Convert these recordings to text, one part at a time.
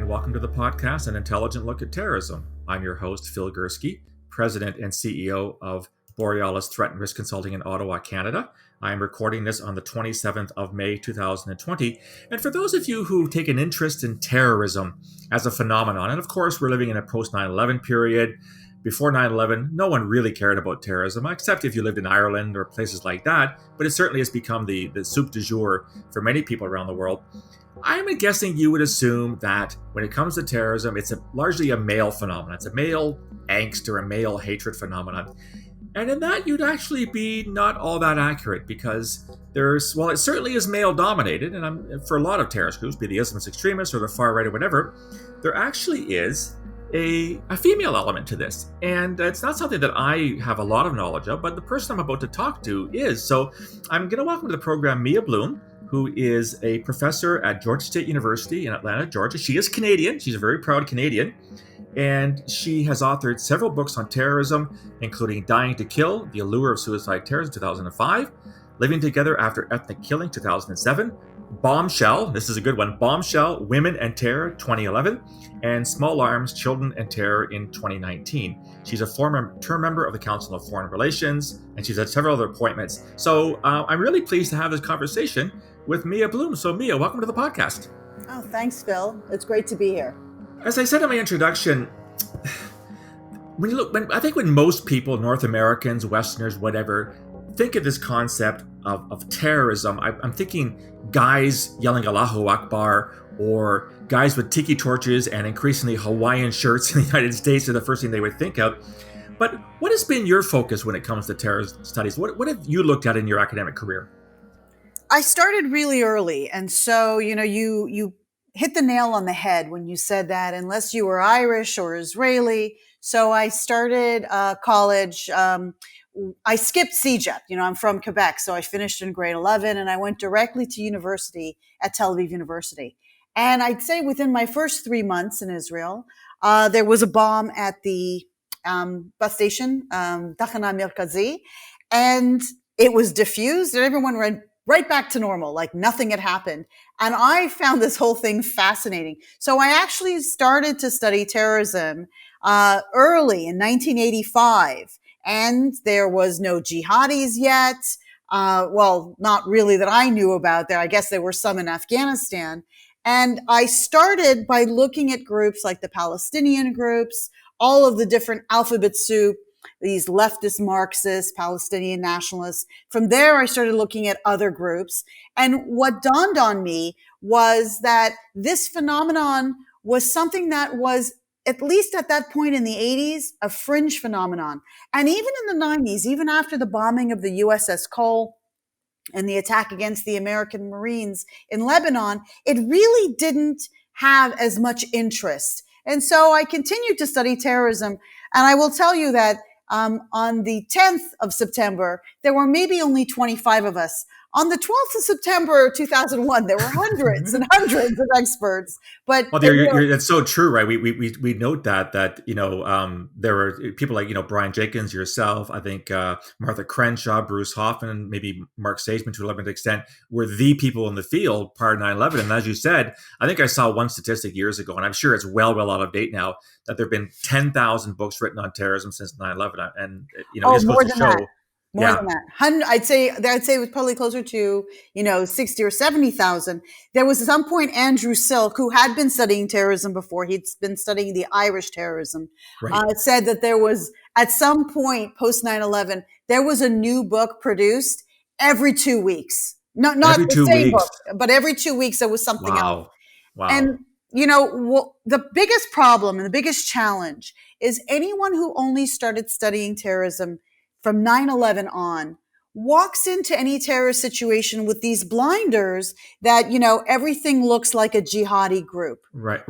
welcome to the podcast, An Intelligent Look at Terrorism. I'm your host, Phil Gurski, President and CEO of Borealis Threat and Risk Consulting in Ottawa, Canada. I am recording this on the 27th of May, 2020. And for those of you who take an interest in terrorism as a phenomenon, and of course, we're living in a post 9/11 period. Before 9/11, no one really cared about terrorism, except if you lived in Ireland or places like that. But it certainly has become the soup du jour for many people around the world. I'm guessing you would assume that when it comes to terrorism, it's largely a male phenomenon. It's a male angst or a male hatred phenomenon. And in that, you'd actually be not all that accurate because it certainly is male dominated. And for a lot of terrorist groups, be the Islamist extremists or the far right or whatever, there actually is a female element to this. And it's not something that I have a lot of knowledge of, but the person I'm about to talk to is. So I'm going to welcome to the program Mia Bloom, who is a professor at Georgia State University in Atlanta, Georgia. She is Canadian. She's a very proud Canadian. And she has authored several books on terrorism, including Dying to Kill, The Allure of Suicide Terrorism, 2005, Living Together After Ethnic Killing, 2007, Bombshell, this is a good one, Bombshell, Women and Terror, 2011, and Small Arms, Children and Terror in 2019. She's a former term member of the Council of Foreign Relations, and she's had several other appointments. So I'm really pleased to have this conversation with Mia Bloom. So Mia, welcome to the podcast. Oh, thanks, Phil. It's great to be here. As I said in my introduction, I think when most people, North Americans, Westerners, whatever, think of this concept of terrorism, I'm thinking guys yelling Allahu Akbar or guys with tiki torches and increasingly Hawaiian shirts in the United States are the first thing they would think of. But what has been your focus when it comes to terrorist studies? What have you looked at in your academic career? I started really early. And so, you hit the nail on the head when you said that, unless you were Irish or Israeli. So I started college. I skipped CEGEP. I'm from Quebec. So I finished in grade 11 and I went directly to university at Tel Aviv University. And I'd say within my first 3 months in Israel, there was a bomb at the bus station, Tachana Merkazi, and it was diffused and everyone went right back to normal, like nothing had happened. And I found this whole thing fascinating. So I actually started to study terrorism early in 1985. And there was no jihadis yet. Well, not really that I knew about there. I guess there were some in Afghanistan. And I started by looking at groups like the Palestinian groups, all of the different alphabet soup, these leftist Marxists, Palestinian nationalists. From there, I started looking at other groups. And what dawned on me was that this phenomenon was something that was, at least at that point in the 80s, a fringe phenomenon. And even in the 90s, even after the bombing of the USS Cole and the attack against the American Marines in Lebanon, it really didn't have as much interest. And so I continued to study terrorism. And I will tell you that on the 10th of September, there were maybe only 25 of us. On the 12th of September, 2001, there were hundreds and hundreds of experts. But that's so true, right? We note that there were people like Brian Jenkins, yourself, I think Martha Crenshaw, Bruce Hoffman, maybe Mark Sageman to a limited extent, were the people in the field prior to 9/11. And as you said, I think I saw one statistic years ago, and I'm sure it's well out of date now, that there have been 10,000 books written on terrorism since 9/11, and more than that. More than that. I'd say it was probably closer to, 60 or 70,000. There was at some point Andrew Silk, who had been studying terrorism before. He'd been studying the Irish terrorism. Right. Said that there was, at some point post 9/11, there was a new book produced every 2 weeks. Not the same book, but every 2 weeks there was something else. Wow. And, the biggest problem and the biggest challenge is anyone who only started studying terrorism from 9/11 on walks into any terrorist situation with these blinders that, everything looks like a jihadi group. Right.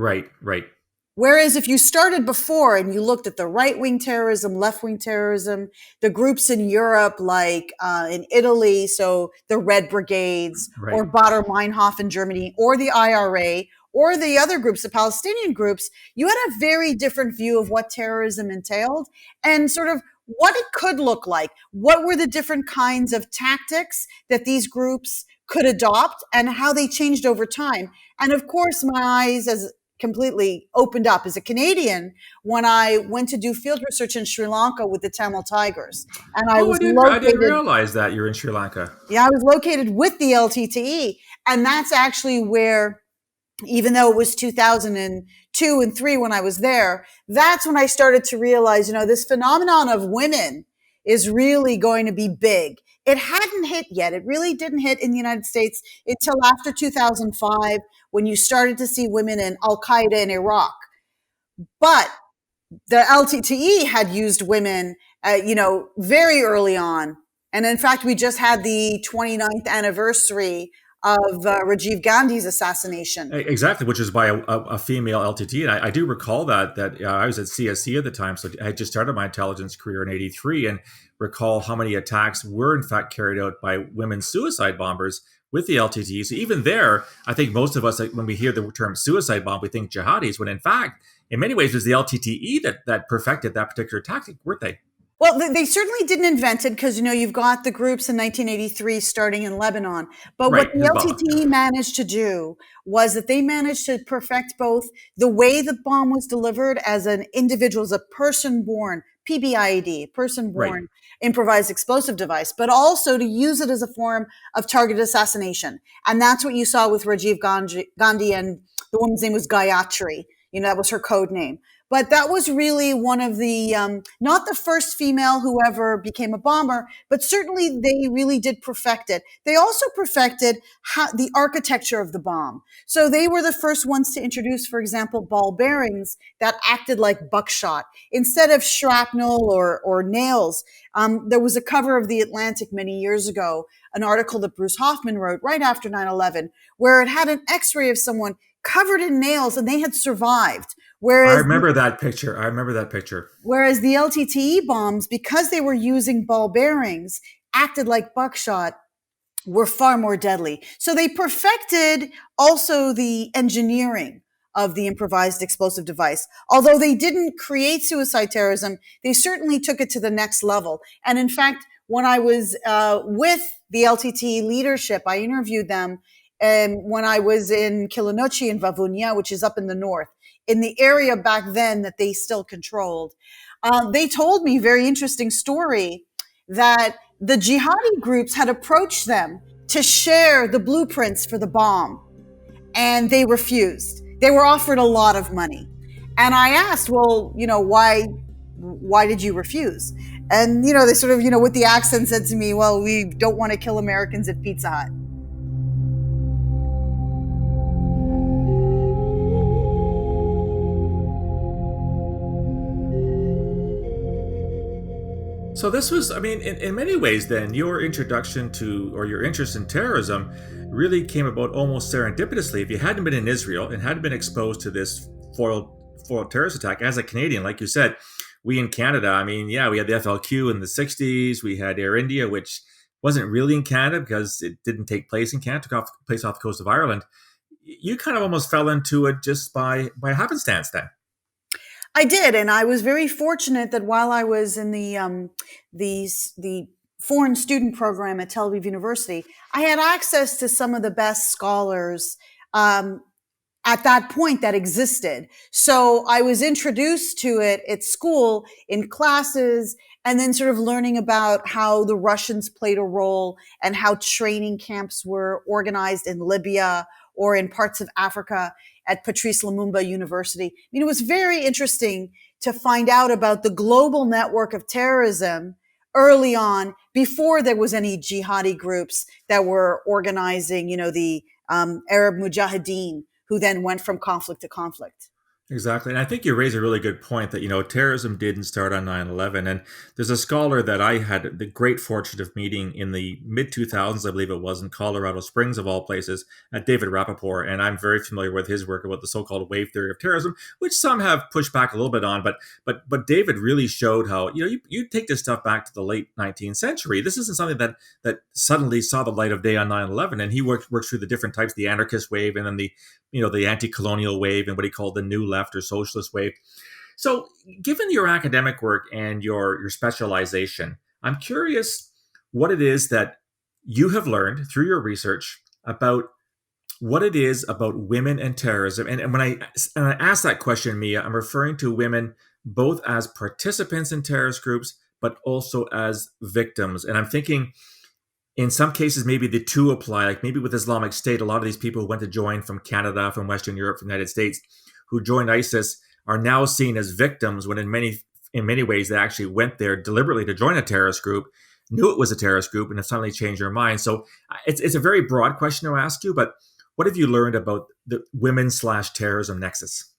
Whereas if you started before and you looked at the right-wing terrorism, left-wing terrorism, the groups in Europe, like in Italy, so the Red Brigades, right, or Baader Meinhof in Germany, or the IRA, or the other groups, the Palestinian groups, you had a very different view of what terrorism entailed and sort of what it could look like. What were the different kinds of tactics that these groups could adopt and how they changed over time. And of course, my eyes as completely opened up as a Canadian when I went to do field research in Sri Lanka with the Tamil Tigers. And I Oh, was I didn't located, realize that you're in Sri Lanka. yeah, I was located with the LTTE. And that's actually where, even though it was 2002 and 3 when I was there, that's when I started to realize, this phenomenon of women is really going to be big. It hadn't hit yet. It really didn't hit in the United States until after 2005, when you started to see women in Al Qaeda in Iraq. But the LTTE had used women, very early on. And in fact, we just had the 29th anniversary of Rajiv Gandhi's assassination. Exactly, which is by a female LTT. And I do recall that I was at CSC at the time, so I had just started my intelligence career in '83, and recall how many attacks were in fact carried out by women suicide bombers with the LTT. So even there, I think most of us, like, when we hear the term suicide bomb, we think jihadis, when in fact, in many ways, it was the LTTE that perfected that particular tactic, weren't they? Well, they certainly didn't invent it because, you've got the groups in 1983 starting in Lebanon. But what Right, the Hezbollah. Yeah. LTTE managed to do was that they managed to perfect both the way the bomb was delivered as an individual, as a person born, PBIED, person Right. born improvised explosive device, but also to use it as a form of targeted assassination. And that's what you saw with Rajiv Gandhi, and the woman's name was Gayatri. That was her code name. But that was really one of the, not the first female who ever became a bomber, but certainly they really did perfect it. They also perfected the architecture of the bomb. So they were the first ones to introduce, for example, ball bearings that acted like buckshot. Instead of shrapnel or nails, there was a cover of The Atlantic many years ago, an article that Bruce Hoffman wrote right after 9/11, where it had an x-ray of someone covered in nails and they had survived. I Whereas remember that picture. I remember that picture. Whereas the LTTE bombs, because they were using ball bearings, acted like buckshot, were far more deadly. So they perfected also the engineering of the improvised explosive device. Although they didn't create suicide terrorism, they certainly took it to the next level. And in fact, when I was with the LTTE leadership, I interviewed them when I was in Kilinochchi in Vavonia, which is up in the north, in the area back then that they still controlled. They told me a very interesting story that the jihadi groups had approached them to share the blueprints for the bomb, and they refused. They were offered a lot of money. And I asked, well, why did you refuse? And, they sort of, with the accent said to me, well, we don't want to kill Americans at Pizza Hut. So this was, I mean, in many ways, then your introduction to, or your interest in terrorism, really came about almost serendipitously. If you hadn't been in Israel and hadn't been exposed to this foiled terrorist attack as a Canadian, like you said, we in Canada, I mean, yeah, we had the FLQ in the '60s. We had Air India, which wasn't really in Canada because it didn't take place in Canada. It took place off the coast of Ireland. You kind of almost fell into it just by happenstance then. I did, and I was very fortunate that while I was in the foreign student program at Tel Aviv University, I had access to some of the best scholars at that point that existed. So I was introduced to it at school in classes, and then sort of learning about how the Russians played a role and how training camps were organized in Libya or in parts of Africa at Patrice Lumumba University. I mean, it was very interesting to find out about the global network of terrorism early on, before there was any jihadi groups that were organizing, the Arab Mujahideen, who then went from conflict to conflict. Exactly. And I think you raise a really good point that, terrorism didn't start on 9/11. And there's a scholar that I had the great fortune of meeting in the mid 2000s, I believe it was, in Colorado Springs, of all places, David Rappaport. And I'm very familiar with his work about the so-called wave theory of terrorism, which some have pushed back a little bit on. But David really showed how, you take this stuff back to the late 19th century. This isn't something that suddenly saw the light of day on 9/11. And he worked through the different types, the anarchist wave, and then the anti-colonial wave, and what he called the new left or socialist wave. So given your academic work and your specialization, I'm curious what it is that you have learned through your research about what it is about women and terrorism. And when I ask that question, Mia, I'm referring to women both as participants in terrorist groups, but also as victims. And I'm thinking in some cases, maybe the two apply. Like maybe with Islamic State, a lot of these people who went to join from Canada, from Western Europe, from the United States, who joined ISIS are now seen as victims when in many ways they actually went there deliberately to join a terrorist group, knew it was a terrorist group, and have suddenly changed their mind. So it's a very broad question to ask you, but what have you learned about the women/terrorism nexus?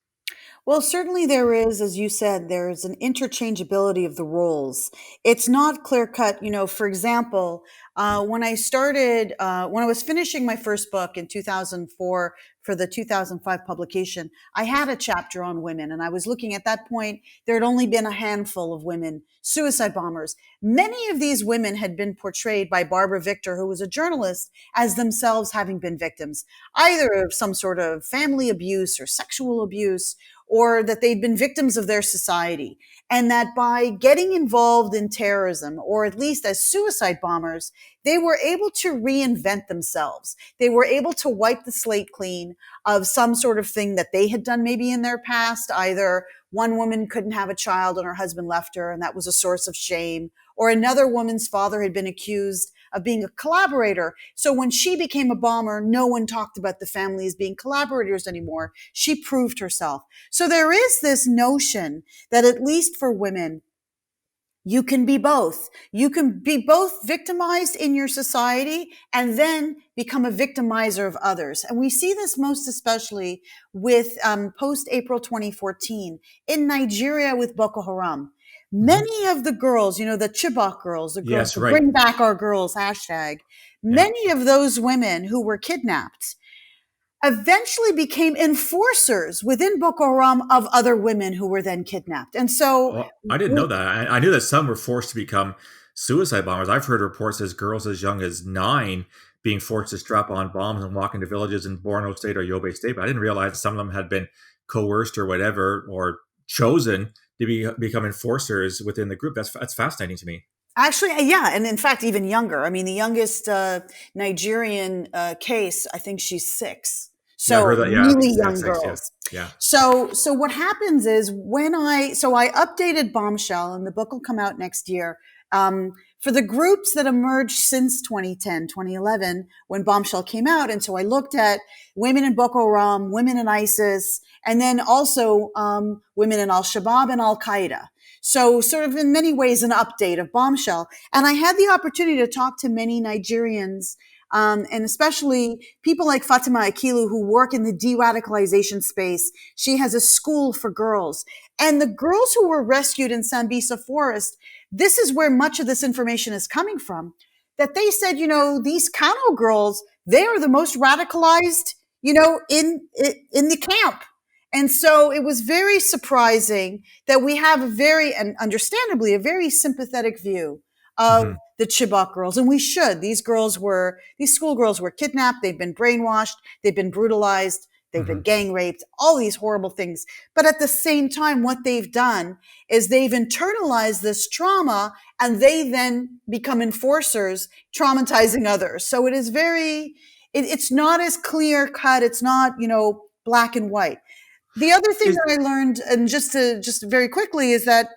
Well, certainly there is, as you said, there's an interchangeability of the roles. It's not clear cut. For example, when I was finishing my first book in 2004 for the 2005 publication, I had a chapter on women. And I was looking at that point, there had only been a handful of women suicide bombers. Many of these women had been portrayed by Barbara Victor, who was a journalist, as themselves having been victims, either of some sort of family abuse or sexual abuse, or that they'd been victims of their society. And that by getting involved in terrorism, or at least as suicide bombers, they were able to reinvent themselves. They were able to wipe the slate clean of some sort of thing that they had done maybe in their past. Either one woman couldn't have a child and her husband left her, and that was a source of shame, or another woman's father had been accused of being a collaborator. So when she became a bomber, no one talked about the family as being collaborators anymore. She proved herself. So there is this notion that, at least for women, you can be both. You can be both victimized in your society and then become a victimizer of others. And we see this most especially with post-April 2014 in Nigeria with Boko Haram. Mm-hmm. Many of the girls, the Chibok girls, Yes, the right. Bring Back Our Girls hashtag, Yeah. many of those women who were kidnapped eventually became enforcers within Boko Haram of other women who were then kidnapped. And so Oh, I didn't know that. I knew that some were forced to become suicide bombers. I've heard reports as girls as young as 9 being forced to strap on bombs and walk into villages in Borno State or Yobe State. But I didn't realize some of them had been coerced or whatever, or chosen to become enforcers within the group. That's fascinating to me. actually, yeah, and in fact, even younger. I mean, the youngest Nigerian case, I think she's 6. Yeah, I So heard that. Yeah, I think really it's young X6. Yeah, girls. yeah. So what happens is I updated Bombshell, and the book will come out next year. For the groups that emerged since 2010, 2011, when Bombshell came out. And so I looked at women in Boko Haram, women in ISIS, and then also women in Al-Shabaab and Al-Qaeda. So sort of in many ways an update of Bombshell. And I had the opportunity to talk to many Nigerians, and especially people like Fatima Akilu, who work in the de-radicalization space. She has a school for girls. And the girls who were rescued in Sambisa Forest, this is where much of this information is coming from, that they said, these Kano girls, they are the most radicalized, in the camp. And so it was very surprising that we have and understandably, a very sympathetic view of Hmm. the Chibok girls. And we should. These schoolgirls were kidnapped. They've been brainwashed. They've been brutalized. They've been Hmm. gang raped, all these horrible things. But at the same time, what they've done is they've internalized this trauma, and they then become enforcers, traumatizing others. So it's not as clear cut. It's not, black and white. The other thing Is that I learned, and just very quickly, is that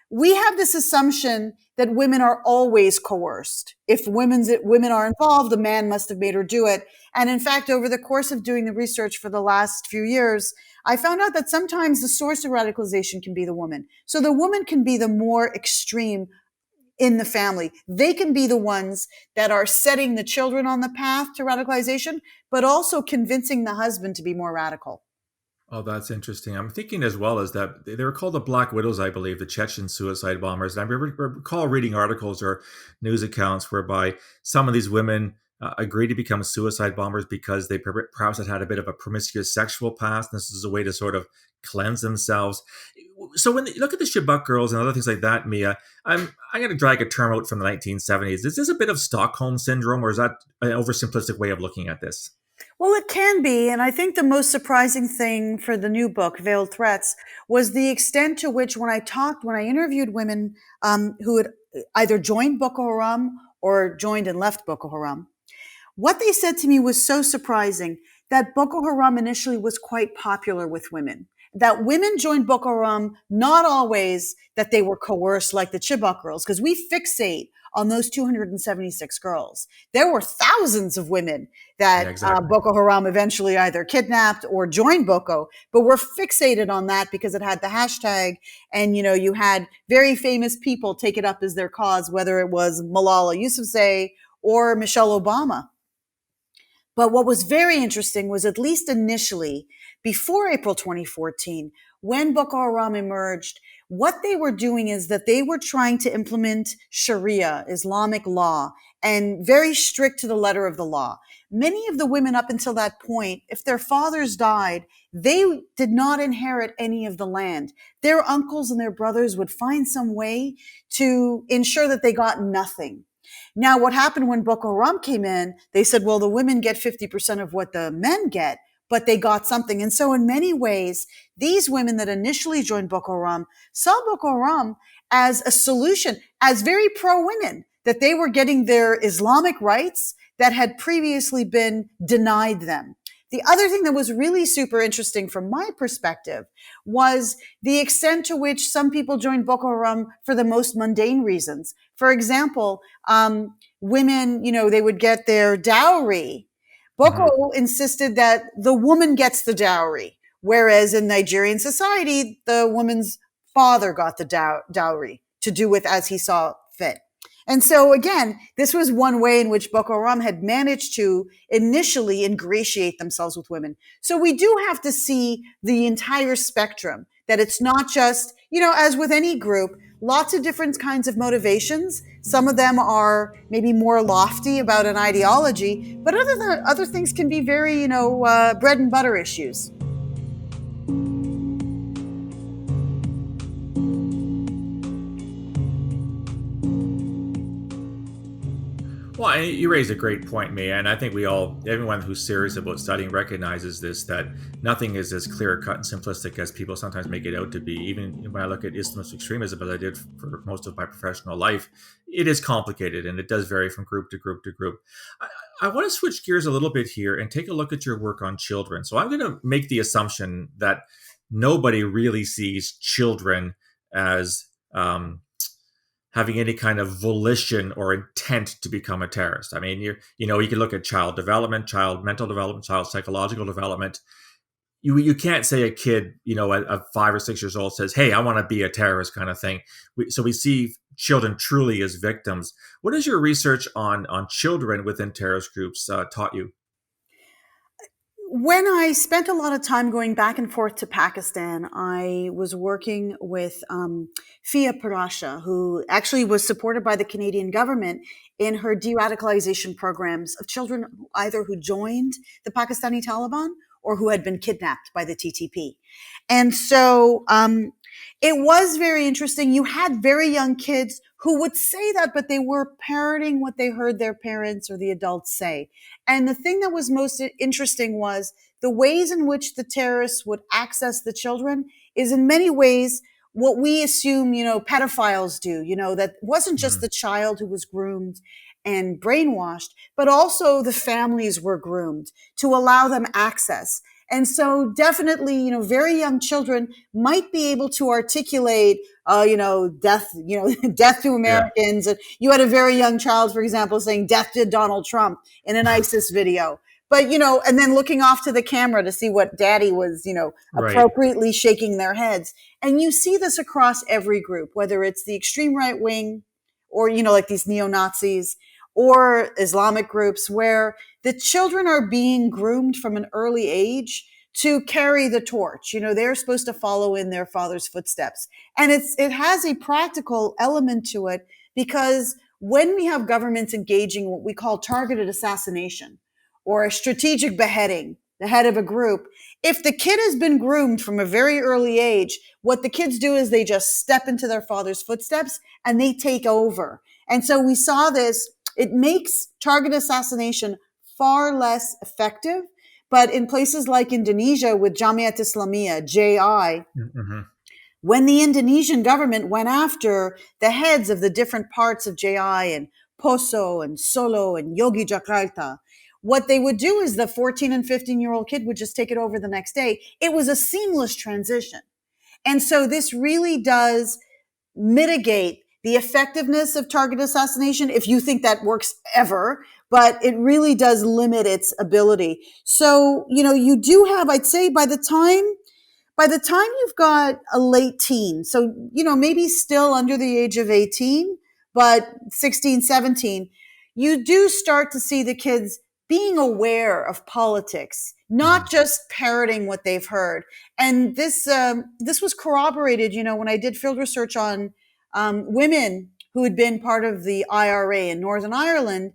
we have this assumption that women are always coerced. If women are involved, the man must have made her do it. And in fact, over the course of doing the research for the last few years, I found out that sometimes the source of radicalization can be the woman. So the woman can be the more extreme in the family. They can be the ones that are setting the children on the path to radicalization, but also convincing the husband to be more radical. Oh, that's interesting. I'm thinking as well as that they were called the Black Widows, I believe, the Chechen suicide bombers. And I recall reading articles or news accounts whereby some of these women agreed to become suicide bombers because they perhaps had a bit of a promiscuous sexual past. And this is a way to sort of cleanse themselves. So when you look at the Chibok girls and other things like that, Mia, I'm going to drag a term out from the 1970s. Is this a bit of Stockholm syndrome, or is that an oversimplistic way of looking at this? Well, it can be. And I think the most surprising thing for the new book, Veiled Threats, was the extent to which when I interviewed women who had either joined Boko Haram or joined and left Boko Haram, what they said to me was so surprising. that Boko Haram initially was quite popular with women. That women joined Boko Haram, not always that they were coerced like the Chibok girls, because we fixate on those 276 girls. There were thousands of women Yeah, that exactly. Boko Haram eventually either kidnapped or joined Boko, but we're fixated on that because it had the hashtag, and you had very famous people take it up as their cause, whether it was Malala Yousafzai or Michelle Obama. But what was very interesting was, at least initially, before April 2014, when Boko Haram emerged, what they were doing is that they were trying to implement Sharia, Islamic law, and very strict to the letter of the law. Many of the women up until that point, if their fathers died, they did not inherit any of the land. Their uncles and their brothers would find some way to ensure that they got nothing. Now, what happened when Boko Haram came in, they said, well, the women get 50% of what the men get, but they got something. And so in many ways, these women that initially joined Boko Haram saw Boko Haram as a solution, as very pro-women, that they were getting their Islamic rights that had previously been denied them. The other thing that was really super interesting from my perspective was the extent to which some people joined Boko Haram for the most mundane reasons. For example, women, they would get their dowry. Hmm. Boko insisted that the woman gets the dowry, whereas in Nigerian society, the woman's father got the dowry to do with as he saw fit. And so again, this was one way in which Boko Haram had managed to initially ingratiate themselves with women. So we do have to see the entire spectrum, that it's not just, as with any group, lots of different kinds of motivations. Some of them are maybe more lofty about an ideology, but other things can be very, bread and butter issues. Well, you raise a great point, Mia, and I think everyone who's serious about studying recognizes this, that nothing is as clear cut and simplistic as people sometimes make it out to be. Even when I look at Islamist extremism, as I did for most of my professional life, it is complicated and it does vary from group to group to group. I want to switch gears a little bit here and take a look at your work on children. So I'm going to make the assumption that nobody really sees children as having any kind of volition or intent to become a terrorist. I mean, you can look at child development, child mental development, child psychological development. You can't say a kid, at 5 or 6 years old says, "Hey, I want to be a terrorist," kind of thing. So we see children truly as victims. What has your research on children within terrorist groups taught you? When I spent a lot of time going back and forth to Pakistan, I was working with Fia Parasha, who actually was supported by the Canadian government in her de-radicalization programs of children either who joined the Pakistani Taliban or who had been kidnapped by the TTP. And so it was very interesting. You had very young kids who would say that, but they were parroting what they heard their parents or the adults say. And the thing that was most interesting was the ways in which the terrorists would access the children is in many ways what we assume, pedophiles do, that wasn't just the child who was groomed and brainwashed, but also the families were groomed to allow them access. And so definitely, very young children might be able to articulate, death, death to Yeah, Americans. And you had a very young child, for example, saying death to Donald Trump in an ISIS video. But, and then looking off to the camera to see what daddy was, right. appropriately shaking their heads. And you see this across every group, whether it's the extreme right wing or, like these neo-Nazis or Islamic groups, where the children are being groomed from an early age to carry the torch. They're supposed to follow in their father's footsteps. And it has a practical element to it, because when we have governments engaging what we call targeted assassination or a strategic beheading, the head of a group, if the kid has been groomed from a very early age, what the kids do is they just step into their father's footsteps and they take over. And so we saw this. It makes target assassination far less effective. But in places like Indonesia with Jamiat Islamiyah, JI, Mm-hmm. when the Indonesian government went after the heads of the different parts of JI and Poso and Solo and Yogi Jakarta, what they would do is the 14 and 15-year-old kid would just take it over the next day. It was a seamless transition. And so this really does mitigate the effectiveness of target assassination, if you think that works ever, but it really does limit its ability. So, you do have, I'd say by the time you've got a late teen, so, maybe still under the age of 18, but 16, 17, you do start to see the kids being aware of politics, not just parroting what they've heard. And this was corroborated, when I did field research on women who had been part of the IRA in Northern Ireland.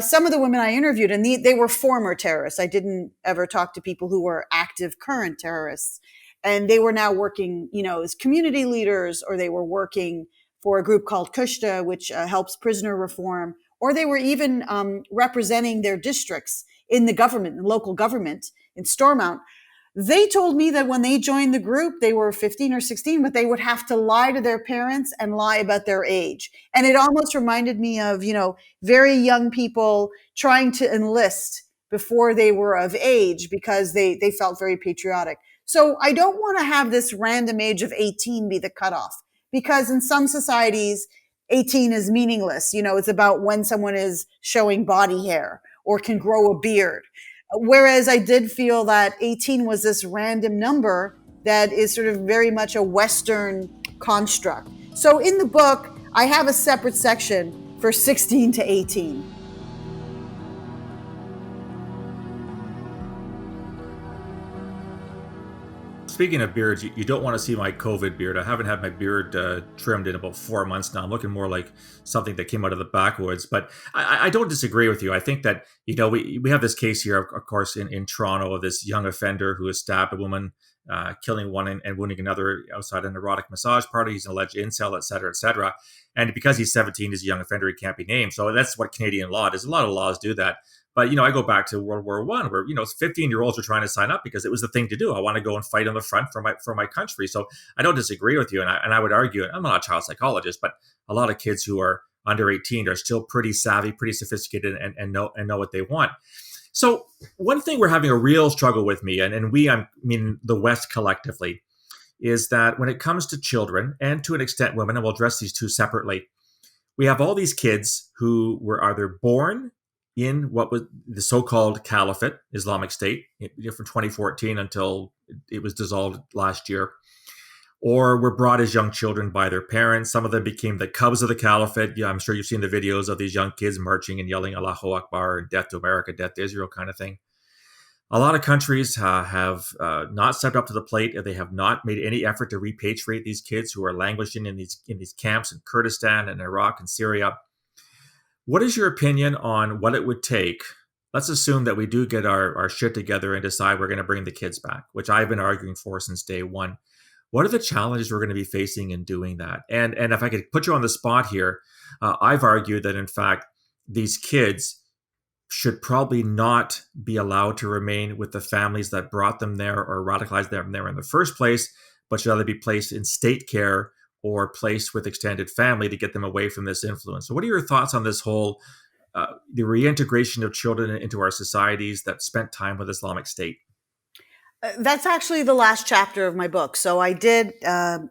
Some of the women I interviewed, and they were former terrorists. I didn't ever talk to people who were active current terrorists. And they were now working, as community leaders, or they were working for a group called Kushta, which helps prisoner reform, or they were even representing their districts in the government, in local government in Stormont. They told me that when they joined the group, they were 15 or 16, but they would have to lie to their parents and lie about their age. And it almost reminded me of, very young people trying to enlist before they were of age because they felt very patriotic. So I don't want to have this random age of 18 be the cutoff, because in some societies, 18 is meaningless. It's about when someone is showing body hair or can grow a beard. Whereas I did feel that 18 was this random number that is sort of very much a Western construct. So in the book, I have a separate section for 16 to 18. Speaking of beards, you don't want to see my COVID beard. I haven't had my beard trimmed in about 4 months now. I'm looking more like something that came out of the backwoods. But I don't disagree with you. I think that, we have this case here, of course, in Toronto, of this young offender who has stabbed a woman, killing one and wounding another outside an erotic massage party. He's an alleged incel, et cetera, et cetera. And because he's 17, he's a young offender, he can't be named. So that's what Canadian law does. A lot of laws do that. But, I go back to World War I, where, 15-year-olds were trying to sign up because it was the thing to do. I want to go and fight on the front for my country. So I don't disagree with you. And I would argue, I'm not a child psychologist, but a lot of kids who are under 18 are still pretty savvy, pretty sophisticated, and know what they want. So one thing we're having a real struggle with, and we, I mean the West collectively, is that when it comes to children and to an extent women, and we'll address these two separately, we have all these kids who were either born in what was the so-called Caliphate, Islamic State, from 2014 until it was dissolved last year, or were brought as young children by their parents. Some of them became the cubs of the Caliphate. Yeah, I'm sure you've seen the videos of these young kids marching and yelling Allahu Akbar and death to America, death to Israel kind of thing. A lot of countries have not stepped up to the plate. They have not made any effort to repatriate these kids who are languishing in these camps in Kurdistan and Iraq and Syria. What is your opinion on what it would take? Let's assume that we do get our shit together and decide we're going to bring the kids back, which I've been arguing for since day one. What are the challenges we're going to be facing in doing that? And if I could put you on the spot here, I've argued that, in fact, these kids should probably not be allowed to remain with the families that brought them there or radicalized them there in the first place, but should either be placed in state care or placed with extended family to get them away from this influence. So what are your thoughts on this whole, the reintegration of children into our societies that spent time with Islamic State? That's actually the last chapter of my book. So I did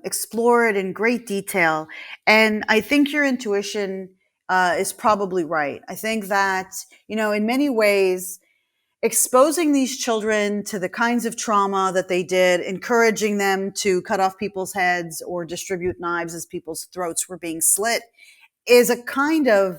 explore it in great detail. And I think your intuition is probably right. I think that, in many ways, exposing these children to the kinds of trauma that they did, encouraging them to cut off people's heads or distribute knives as people's throats were being slit, is a kind of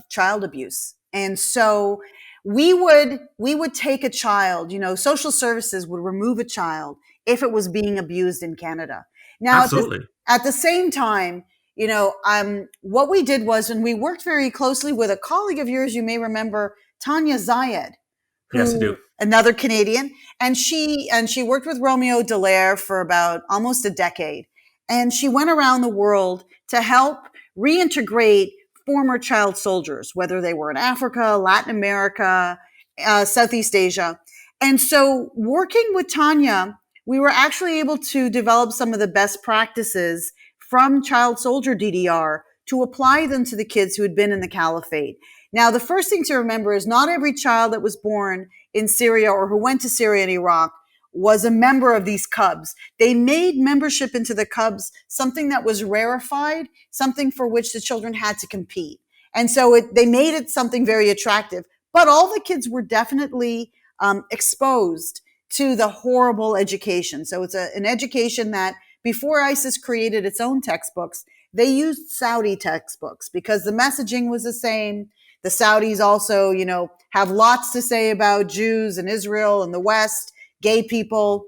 child abuse. And so we would take a child, social services would remove a child if it was being abused in Canada. Now, absolutely. At the same time, what we did was, and we worked very closely with a colleague of yours, you may remember, Tanya Zayed. Yes, I do. Another Canadian. And she worked with Romeo Dallaire for about almost a decade. And she went around the world to help reintegrate former child soldiers, whether they were in Africa, Latin America, Southeast Asia. And so working with Tanya, we were actually able to develop some of the best practices from child soldier DDR to apply them to the kids who had been in the caliphate. Now, the first thing to remember is not every child that was born in Syria or who went to Syria and Iraq was a member of these Cubs. They made membership into the Cubs something that was rarefied, something for which the children had to compete. And so they made it something very attractive. But all the kids were definitely exposed to the horrible education. So it's an education that before ISIS created its own textbooks, they used Saudi textbooks because the messaging was the same. The Saudis also, have lots to say about Jews and Israel and the West, gay people,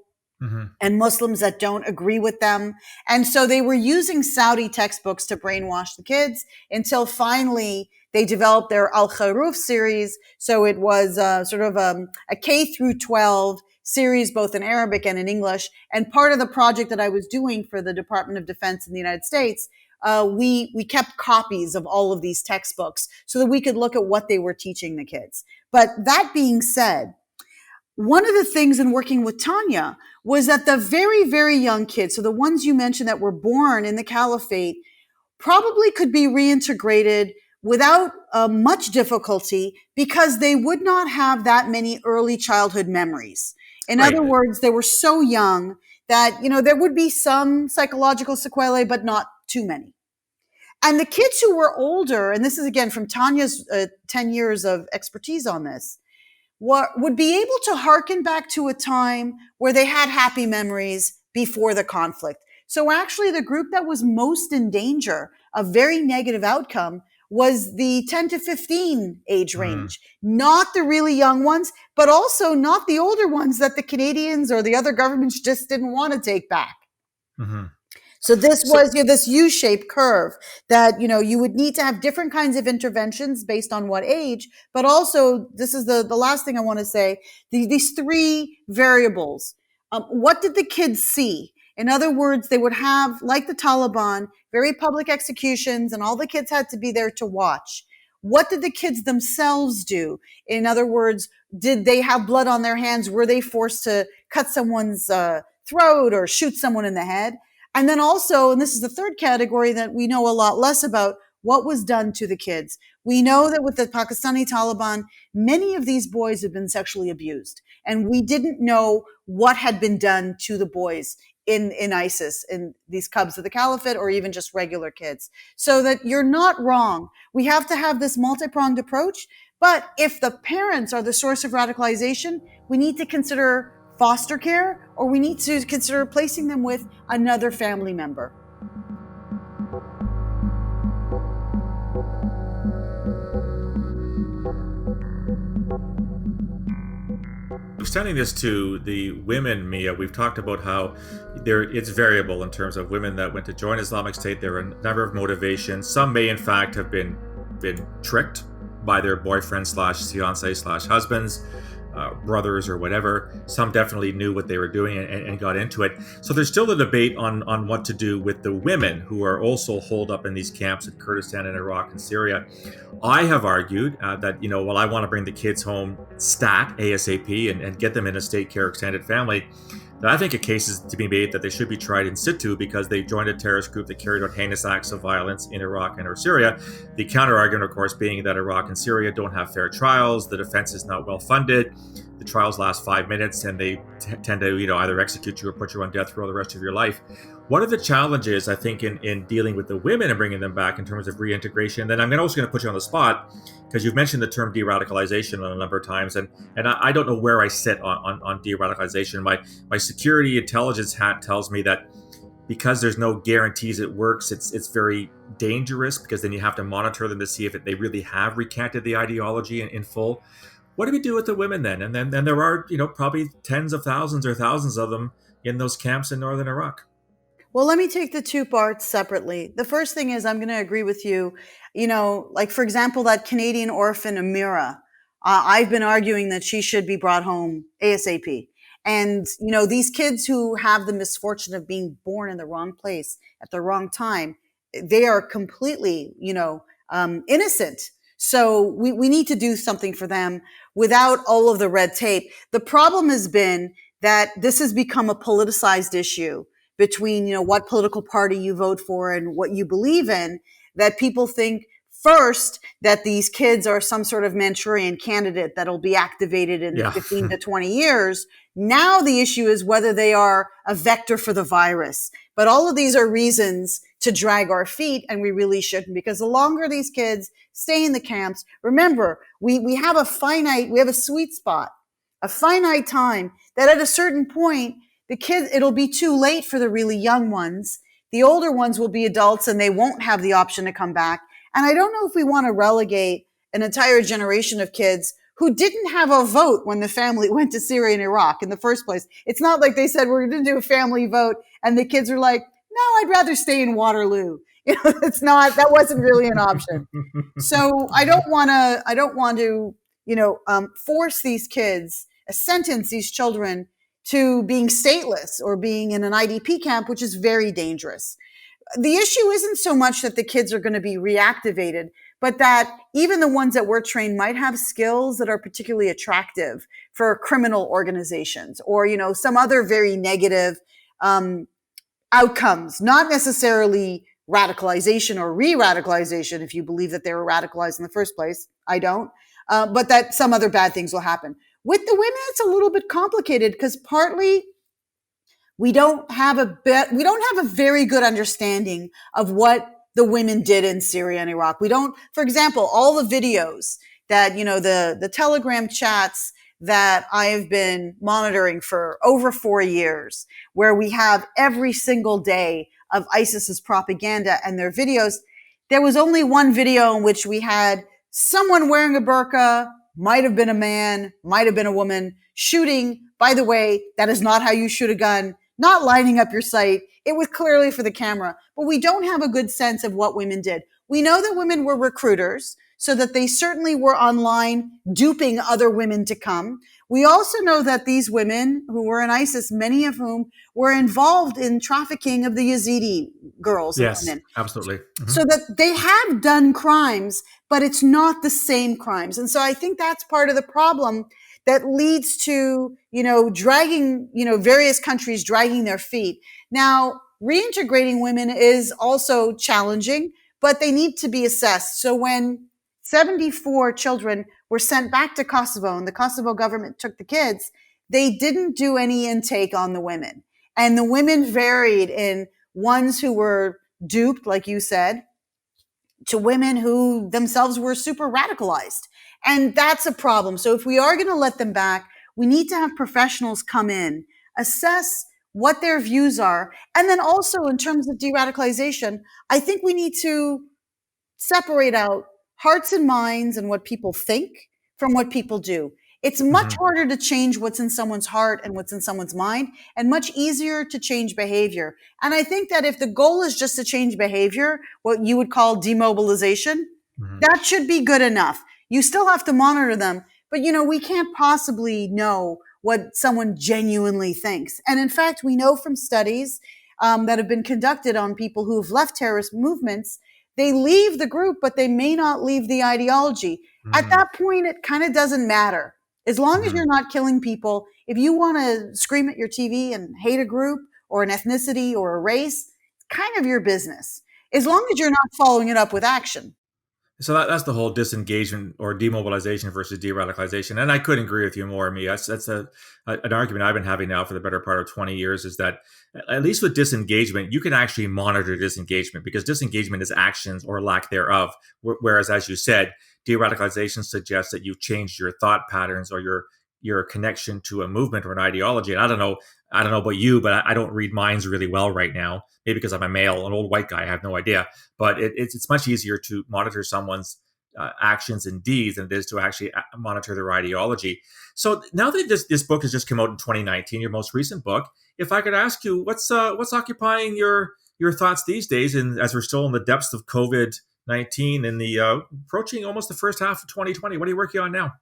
and Muslims that don't agree with them. And so they were using Saudi textbooks to brainwash the kids until finally they developed their Al-Kharoof series. So it was sort of a K through 12 series, both in Arabic and in English. And part of the project that I was doing for the Department of Defense in the United States, we kept copies of all of these textbooks so that we could look at what they were teaching the kids. But that being said, one of the things in working with Tanya was that the very, very young kids, so the ones you mentioned that were born in the caliphate, probably could be reintegrated without much difficulty because they would not have that many early childhood memories. In other words, they were so young that, there would be some psychological sequelae, but not too many. And the kids who were older, and this is again from Tanya's 10 years of expertise on this, would be able to hearken back to a time where they had happy memories before the conflict. So actually the group that was most in danger of very negative outcome was the 10 to 15 age range, not the really young ones, but also not the older ones that the Canadians or the other governments just didn't want to take back. So this was this U-shaped curve that, you would need to have different kinds of interventions based on what age, but also this is the last thing I want to say, these three variables. What did the kids see? In other words, they would have, like the Taliban, very public executions and all the kids had to be there to watch. What did the kids themselves do? In other words, did they have blood on their hands? Were they forced to cut someone's throat or shoot someone in the head? And then also, and this is the third category that we know a lot less about, what was done to the kids. We know that with the Pakistani Taliban, many of these boys have been sexually abused. And we didn't know what had been done to the boys in ISIS, in these Cubs of the Caliphate, or even just regular kids. So that you're not wrong. We have to have this multi-pronged approach. But if the parents are the source of radicalization, we need to consider foster care, or we need to consider placing them with another family member. Extending this to the women, Mia, we've talked about how it's variable in terms of women that went to join Islamic State. There are a number of motivations. Some may, in fact, have been tricked by their boyfriends / fiancés / husbands. Brothers or whatever. Some definitely knew what they were doing and got into it. So there's still a debate on what to do with the women who are also holed up in these camps in Kurdistan and Iraq and Syria. I have argued that, while I want to bring the kids home stat ASAP and get them in a state care extended family, that I think a case is to be made that they should be tried in situ because they joined a terrorist group that carried out heinous acts of violence in Iraq and or Syria. The counter-argument, of course, being that Iraq and Syria don't have fair trials, the defense is not well funded, the trials last 5 minutes, and they tend to either execute you or put you on death row the rest of your life. What are the challenges, I think, in dealing with the women and bringing them back in terms of reintegration? Then I'm also going to put you on the spot because you've mentioned the term de-radicalization a number of times, and I don't know where I sit on de-radicalization. My security intelligence hat tells me that because there's no guarantees it works, it's very dangerous because then you have to monitor them to see if they really have recanted the ideology in full. What do we do with the women then? And then there are, probably tens of thousands or thousands of them in those camps in northern Iraq. Well, let me take the two parts separately. The first thing is I'm going to agree with you. Like, for example, that Canadian orphan Amira, I've been arguing that she should be brought home ASAP. And, these kids who have the misfortune of being born in the wrong place at the wrong time, they are completely, innocent. So we need to do something for them without all of the red tape. The problem has been that this has become a politicized issue between, what political party you vote for and what you believe in, that people think first that these kids are some sort of Manchurian candidate that'll be activated in Yeah. 15 to 20 years. Now the issue is whether they are a vector for the virus. But all of these are reasons to drag our feet, and we really shouldn't, because the longer these kids stay in the camps, remember, we have a sweet spot, a finite time that at a certain point, it'll be too late for the really young ones. The older ones will be adults and they won't have the option to come back. And I don't know if we want to relegate an entire generation of kids who didn't have a vote when the family went to Syria and Iraq in the first place. It's not like they said, we're going to do a family vote. And the kids are like, no, I'd rather stay in Waterloo. That wasn't really an option. So I don't want to, force these kids, sentence these children to being stateless or being in an IDP camp, which is very dangerous. The issue isn't so much that the kids are going to be reactivated, but that even the ones that were trained might have skills that are particularly attractive for criminal organizations or, some other very negative outcomes, not necessarily radicalization or re-radicalization, if you believe that they were radicalized in the first place. I don't. But that some other bad things will happen. With the women, it's a little bit complicated because partly we don't have a very good understanding of what the women did in Syria and Iraq. We don't, for example, all the videos that, the Telegram chats that I have been monitoring for over 4 years, where we have every single day of ISIS's propaganda and their videos. There was only one video in which we had someone wearing a burqa, might have been a man, might have been a woman, shooting. By the way, that is not how you shoot a gun, not lining up your sight. It was clearly for the camera, but we don't have a good sense of what women did. We know that women were recruiters, so that they certainly were online duping other women to come. We also know that these women who were in ISIS, many of whom were involved in trafficking of the Yazidi girls and Yes, women. absolutely. Mm-hmm. So that they have done crimes, but it's not the same crimes. And so I think that's part of the problem that leads to, dragging, various countries dragging their feet. Now, reintegrating women is also challenging, but they need to be assessed. So when 74 children were sent back to Kosovo and the Kosovo government took the kids, they didn't do any intake on the women. And the women varied in ones who were duped, like you said, to women who themselves were super radicalized. And that's a problem. So if we are going to let them back, we need to have professionals come in, assess what their views are. And then also in terms of de-radicalization, I think we need to separate out hearts and minds and what people think from what people do. It's much harder to change what's in someone's heart and what's in someone's mind, and much easier to change behavior. And I think that if the goal is just to change behavior, what you would call demobilization, that should be good enough. You still have to monitor them, but we can't possibly know what someone genuinely thinks. And in fact, we know from studies that have been conducted on people who have left terrorist movements, they leave the group, but they may not leave the ideology. At that point, it kind of doesn't matter. As long as you're not killing people, if you want to scream at your TV and hate a group or an ethnicity or a race, it's kind of your business. As long as you're not following it up with action. So that's the whole disengagement or demobilization versus de-radicalization. And I couldn't agree with you more, me. That's an argument I've been having now for the better part of 20 years, is that at least with disengagement, you can actually monitor disengagement, because disengagement is actions or lack thereof. Whereas, as you said, de-radicalization suggests that you've changed your thought patterns or your connection to a movement or an ideology. And I don't know about you, but I don't read minds really well right now. Maybe because I'm a male, an old white guy, I have no idea. But it's much easier to monitor someone's actions and deeds than it is to actually monitor their ideology. So now that this book has just come out in 2019, your most recent book, if I could ask you, what's occupying your thoughts these days, and as we're still in the depths of COVID-19 and the approaching almost the first half of 2020, what are you working on now?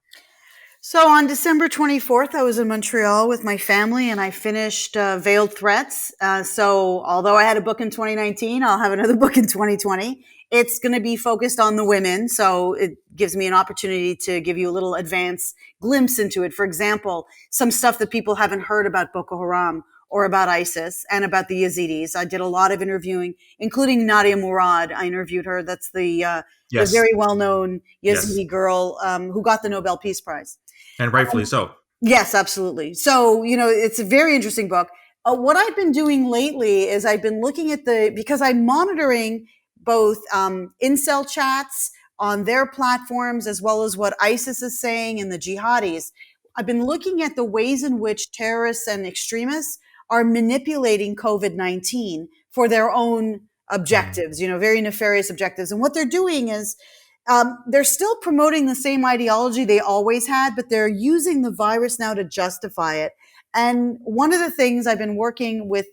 So on December 24th, I was in Montreal with my family and I finished Veiled Threats. So although I had a book in 2019, I'll have another book in 2020. It's going to be focused on the women. So it gives me an opportunity to give you a little advance glimpse into it. For example, some stuff that people haven't heard about Boko Haram, or about ISIS and about the Yazidis. I did a lot of interviewing, including Nadia Murad. I interviewed her. That's the Yes. very well-known Yazidi Yes. girl who got the Nobel Peace Prize. And rightfully so. Yes, absolutely. So, it's a very interesting book. What I've been doing lately is I've been looking at because I'm monitoring both incel chats on their platforms as well as what ISIS is saying and the jihadis. I've been looking at the ways in which terrorists and extremists are manipulating COVID-19 for their own objectives, very nefarious objectives. And what they're doing is they're still promoting the same ideology they always had, but they're using the virus now to justify it. And one of the things I've been working with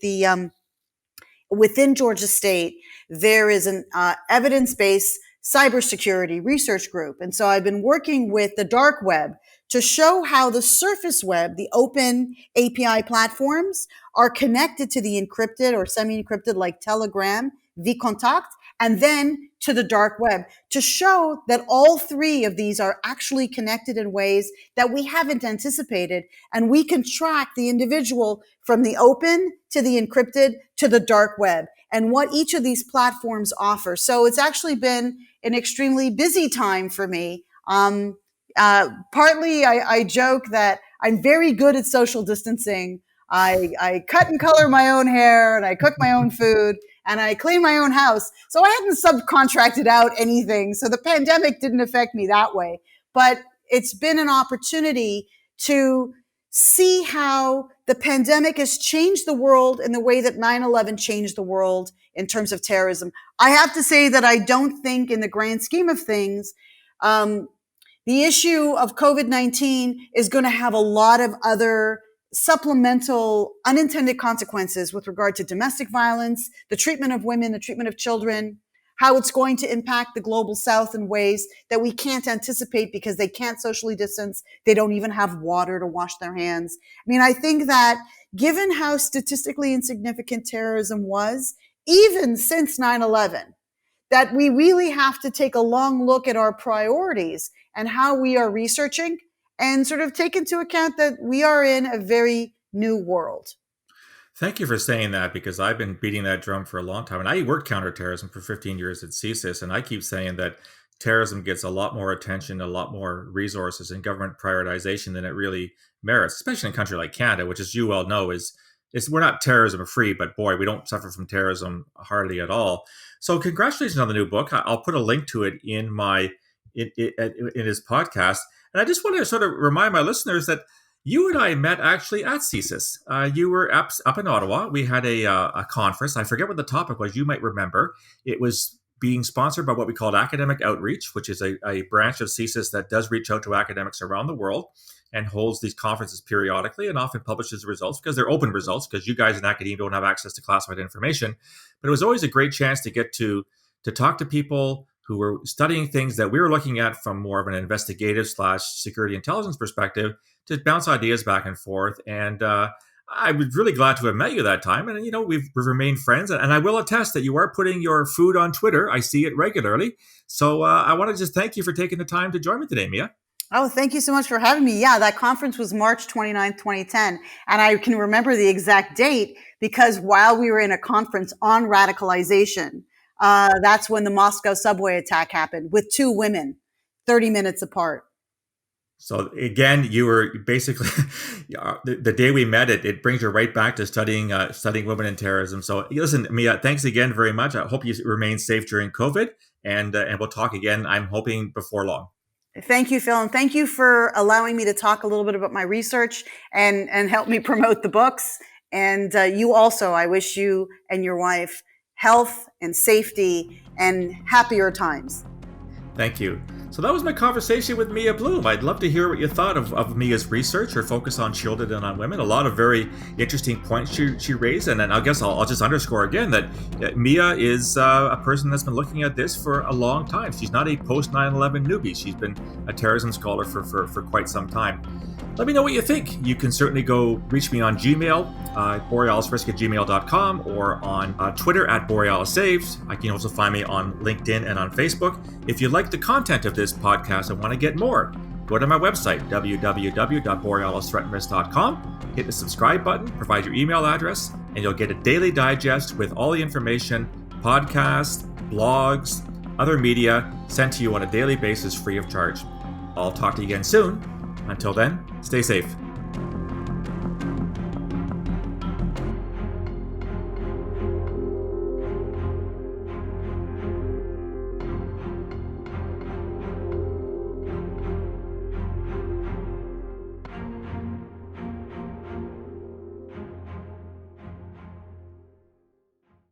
within Georgia State, there is an evidence-based cybersecurity research group. And so I've been working with the dark web to show how the surface web, the open API platforms, are connected to the encrypted or semi-encrypted like Telegram, vContact, and then to the dark web to show that all three of these are actually connected in ways that we haven't anticipated. And we can track the individual from the open to the encrypted to the dark web and what each of these platforms offer. So it's actually been an extremely busy time for me. Partly I joke that I'm very good at social distancing. I cut and color my own hair and I cook my own food and I clean my own house. So I hadn't subcontracted out anything. So the pandemic didn't affect me that way. But it's been an opportunity to see how the pandemic has changed the world in the way that 9/11 changed the world in terms of terrorism. I have to say that I don't think in the grand scheme of things, the issue of COVID-19 is going to have a lot of other supplemental unintended consequences with regard to domestic violence, the treatment of women, the treatment of children, how it's going to impact the global south in ways that we can't anticipate because they can't socially distance. They don't even have water to wash their hands. I mean, I think that given how statistically insignificant terrorism was, even since 9/11, that we really have to take a long look at our priorities and how we are researching and sort of take into account that we are in a very new world. Thank you for saying that, because I've been beating that drum for a long time. And I worked counterterrorism for 15 years at CSIS, and I keep saying that terrorism gets a lot more attention, a lot more resources and government prioritization than it really merits, especially in a country like Canada, which, as you well know, is we're not terrorism free, but boy, we don't suffer from terrorism hardly at all. So congratulations on the new book. I'll put a link to it in his podcast. And I just want to sort of remind my listeners that you and I met actually at CSIS. You were up in Ottawa. We had a conference. I forget what the topic was. You might remember. It was being sponsored by what we called Academic Outreach, which is a branch of CSIS that does reach out to academics around the world and holds these conferences periodically and often publishes results because they're open results, because you guys in academia don't have access to classified information. But it was always a great chance to get to talk to people who were studying things that we were looking at from more of an investigative / security intelligence perspective, to bounce ideas back and forth. And I was really glad to have met you that time. And, we've remained friends. And I will attest that you are putting your food on Twitter. I see it regularly. So I want to just thank you for taking the time to join me today, Mia. Oh, thank you so much for having me. Yeah, that conference was March 29th, 2010. And I can remember the exact date because while we were in a conference on radicalization, that's when the Moscow subway attack happened with 2 women, 30 minutes apart. So again, you were basically the day we met. It brings you right back to studying women in terrorism. So listen, Mia, thanks again very much. I hope you remain safe during COVID, and we'll talk again. I'm hoping before long. Thank you, Phil, and thank you for allowing me to talk a little bit about my research and help me promote the books. And you also, I wish you and your wife health and safety and happier times. Thank you. So that was my conversation with Mia Bloom. I'd love to hear what you thought of Mia's research, her focus on children and on women. A lot of very interesting points she raised. And then I guess I'll just underscore again that Mia is a person that's been looking at this for a long time. She's not a post 9/11 newbie. She's been a terrorism scholar for quite some time. Let me know what you think. You can certainly go reach me on Gmail, borealisrisk@gmail.com, or on Twitter @BorealisSaves. You can also find me on LinkedIn and on Facebook. If you like the content of this podcast and want to get more, go to my website, www.borealisthreatandrisk.com, hit the subscribe button, provide your email address, and you'll get a daily digest with all the information, podcasts, blogs, other media sent to you on a daily basis free of charge. I'll talk to you again soon. Until then, stay safe.